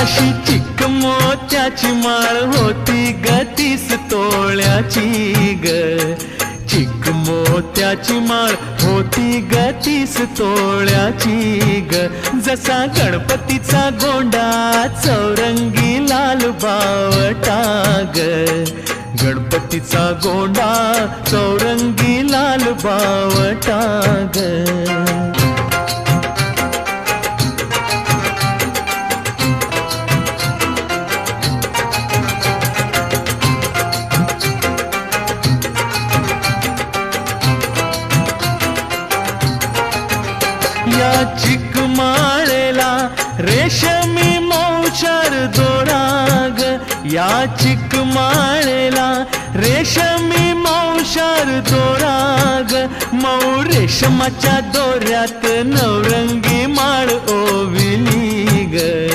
अशी चिक मोत्याची माळ होती ग 30 तोळ्याची ग. चिक मोत्याची माळ होती ग 30 तोळ्याची ग. जसा गणपतीचा गोंडा चौरंगी लाल बावटा ग. गणपतीचा गोंडा चौरंगी लाल बावटा ग. या चिक माळेला रेशमी मौचार दोराग. या चिक माळेला रेशमी मौचार दोराग. मऊ रेशमाच्या दोऱ्यात नवरंगी माळ ओविली ग.